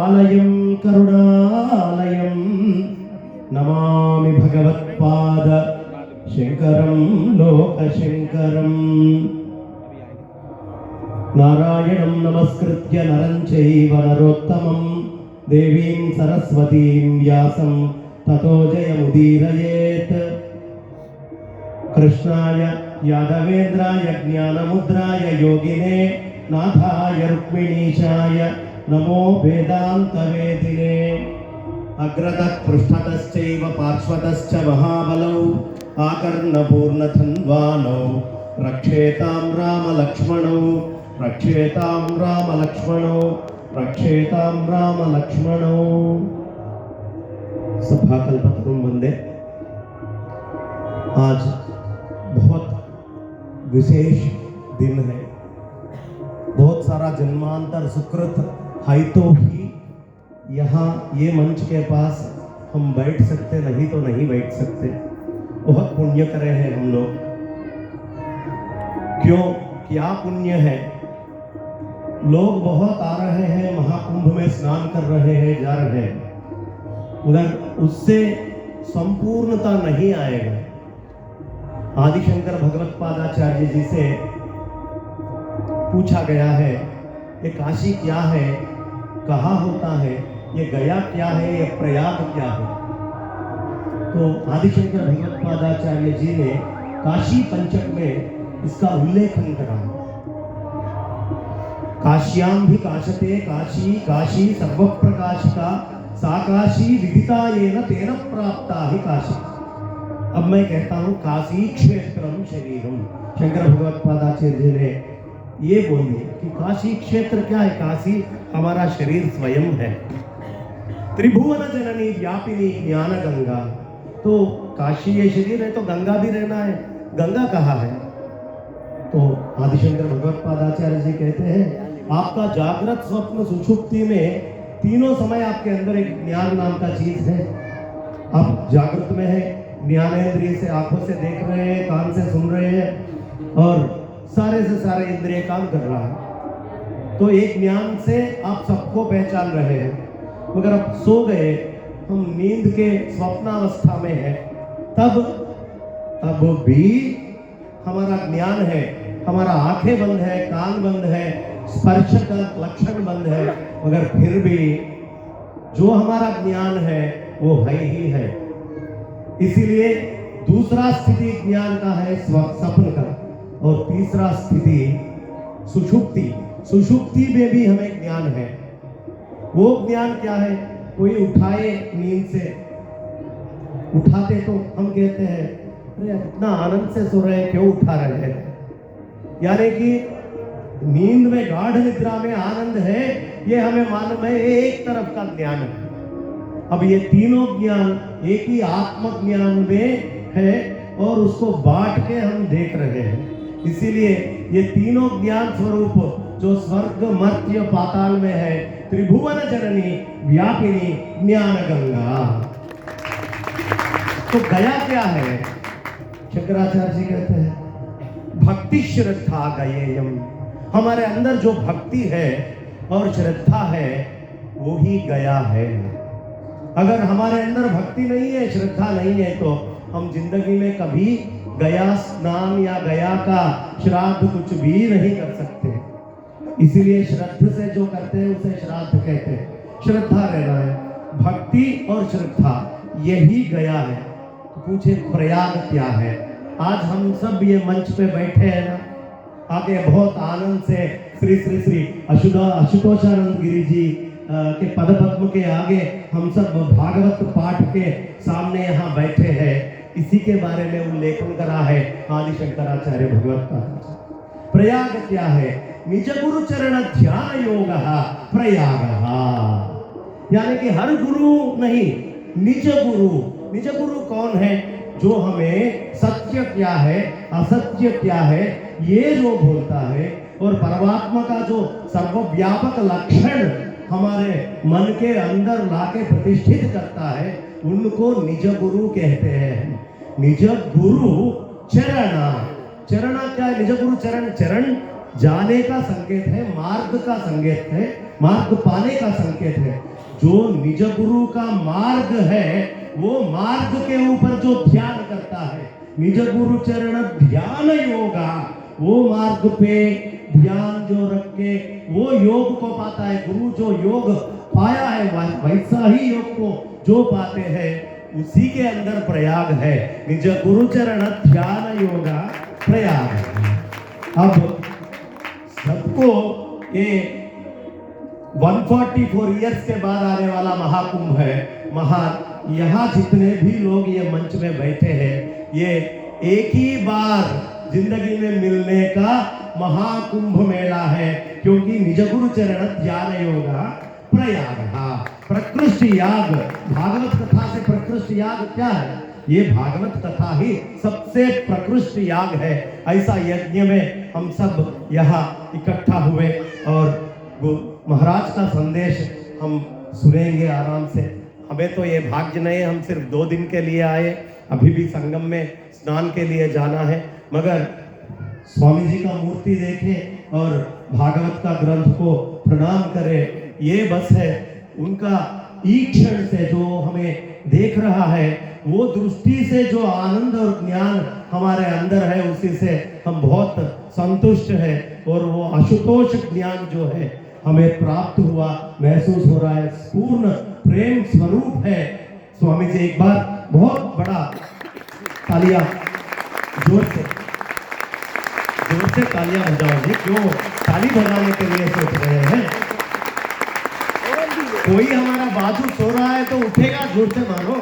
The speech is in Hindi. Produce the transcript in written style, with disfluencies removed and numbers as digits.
आलयं करुणालयं नमामि भगवत्पाद शंकरं लोकशंकरम्। नारायणं नमस्कृत्य नरं चैव नरोत्तमं देवीं सरस्वतीं व्यासं ततो जयमुदीरयेत्। कृष्णाय यादवेन्द्राय ज्ञानमुद्राय योगिने नाथाय रुक्मिणीशाय नमो वेदान्तवेदिने। अग्रतः पृष्ठतश्चैव पार्श्वतश्च महाबलौ आकर्णपूर्णधन्वानौ रक्षेतां रामलक्ष्मणौ रक्षेतां रामलक्ष्मणौ रक्षेतां रामलक्ष्मणौ। सभाकल्पतरुं वंदे। आज बहुत विशेष दिन है। बहुत सारा जन्मांतर सुकृत है तो भी यहाँ ये मंच के पास हम बैठ सकते, नहीं तो नहीं बैठ सकते। बहुत पुण्य करे हैं हम लोग। क्यों, क्या पुण्य है? लोग बहुत आ रहे हैं, महाकुंभ में स्नान कर रहे हैं, जा रहे हैं, मगर उससे संपूर्णता नहीं आएगा। आदिशंकर भगवत्पादाचार्य जी से पूछा गया है, ये काशी क्या है, कहाँ होता है, ये गया क्या है, ये प्रयाग क्या है? तो आदिशंकर भगवत्पादाचार्य जी ने काशी पंचक में इसका उल्लेखन करा। काश्याम भी काशते काशी काशी सर्वप्रकाशिका सा काशी विदिता येन तेन प्राप्ता ही काशी। अब मैं कहता हूँ काशी क्षेत्रम शरीरम। शंकर भगवत्पादाचार्य जी ने ये बोलिए कि काशी क्षेत्र क्या है? काशी हमारा शरीर स्वयं है। त्रिभुवन जननी व्यापिनी ज्ञान गंगा। तो काशी ये शरीर है तो गंगा भी रहना है। गंगा कहाँ है? तो आदिशंकर भगवत्पादाचार्य जी कहते हैं, आपका जागृत स्वप्न सुषुप्ति में तीनों समय आपके अंदर एक ज्ञान नाम का चीज है। आप जागृत में है, ज्ञानेंद्रिय से आंखों से देख रहे हैं, कान से सुन रहे हैं और सारे से सारे इंद्रिय काम कर रहा है। तो एक ज्ञान से आप सबको पहचान रहे हैं। मगर अब सो गए, हम नींद के स्वप्नावस्था में है, तब भी हमारा ज्ञान है, हमारा आंखें बंद है, कान बंद है, स्पर्श का लक्षण बंद है, मगर फिर भी जो हमारा ज्ञान है वो है ही है। इसीलिए दूसरा स्थिति ज्ञान का है स्वप्न का, और तीसरा स्थिति सुषुप्ति। सुषुप्ति में भी हमें ज्ञान है। वो ज्ञान क्या है? कोई उठाए नींद से, उठाते तो हम कहते हैं अरे इतना आनंद से सो रहे हैं, क्यों उठा रहे हैं? यानी कि नींद में, गाढ़ निद्रा में आनंद है, ये हमें मालूम है, एक तरफ का ज्ञान है। अब ये तीनों ज्ञान एक ही आत्म ज्ञान में है और उसको बांट के हम देख रहे हैं। इसीलिए ये तीनों ज्ञान स्वरूप जो स्वर्ग मर्त्य पाताल में है, त्रिभुवन जननी व्यापिनी ज्ञान गंगा। तो गया क्या है? शंकराचार्य जी कहते हैं भक्ति श्रद्धा गयेयम। हमारे अंदर जो भक्ति है और श्रद्धा है वो ही गया है। अगर हमारे अंदर भक्ति नहीं है, श्रद्धा नहीं है, तो हम जिंदगी में कभी गया स्नान या गया का श्राद्ध कुछ भी नहीं कर सकते। इसीलिए श्रद्धा से जो करते हैं उसे श्राद्ध कहते हैं। श्रद्धा रहना है, भक्ति और श्रद्धा यही गया है। तो पूछे प्रयाग क्या है? आज हम सब ये मंच पे बैठे हैं ना, आगे बहुत आनंद से श्री श्री श्री आशुतोषानंद गिरी जी के पद पद्म के आगे हम सब भागवत पाठ के सामने यहाँ बैठे हैं। इसी के बारे में उल्लेखन करा है आदिशंकराचार्य भगवत्पाद। प्रयाग क्या है? निज गुरु चरण ध्यान योग प्रयाग। यानी कि हर गुरु नहीं, निज गुरु। निज गुरु कौन है? जो हमें सत्य क्या है, असत्य क्या है, ये जो बोलता है, और परमात्मा का जो सर्वव्यापक लक्षण हमारे मन के अंदर लाके प्रतिष्ठित करता है, उनको निज गुरु कहते हैं। निज गुरु चरण। चरण क्या है? निज गुरु चरण। चरण जाने का संकेत है, मार्ग का संकेत है, मार्ग पाने का संकेत है। जो निज गुरु का मार्ग है, वो मार्ग के ऊपर जो ध्यान करता है, निज गुरु चरण ध्यान योगा, वो मार्ग पे ध्यान जो रख के वो योग को पाता है। गुरु जो योग पाया है वैसा ही योग को जो पाते हैं, उसी के अंदर प्रयाग है। निज गुरु चरण ध्यान योगा प्रयाग है। अब सबको ये 144 ईयर्स के बाद आने वाला महाकुंभ है। यहाँ जितने भी लोग ये मंच में बैठे हैं, ये एक ही बार जिंदगी में मिलने का महाकुंभ मेला है, क्योंकि निज गुरु चरण ध्यान योगा प्रयाग। हाँ, प्रकृष्ट याग, भागवत कथा से प्रकृष्ट याग क्या है? ये भागवत कथा ही सबसे प्रकृष्ट याग है। ऐसा यज्ञ में हम सब यहाँ इकट्ठा हुए और महाराज का संदेश हम सुनेंगे आराम से। हमें तो ये भाग्य नहीं है, हम सिर्फ 2 दिन के लिए आए, अभी भी संगम में स्नान के लिए जाना है, मगर स्वामी जी का मूर्ति देखें और भागवत का ग्रंथ को प्रणाम करें, ये बस है। उनका ईक्षण से जो हमें देख रहा है, वो दृष्टि से जो आनंद और ज्ञान हमारे अंदर है, उसी से हम बहुत संतुष्ट हैं। और वो आशुतोष ज्ञान जो है हमें प्राप्त हुआ, महसूस हो रहा है, पूर्ण प्रेम स्वरूप है। स्वामी जी एक बार बहुत बड़ा तालियां जोर से तालियां बजाओगे। क्यों ताली बजाने के लिए सोच रहे हैं? कोई हमारा बाजू सो रहा है तो उठेगा, जोर से मारो।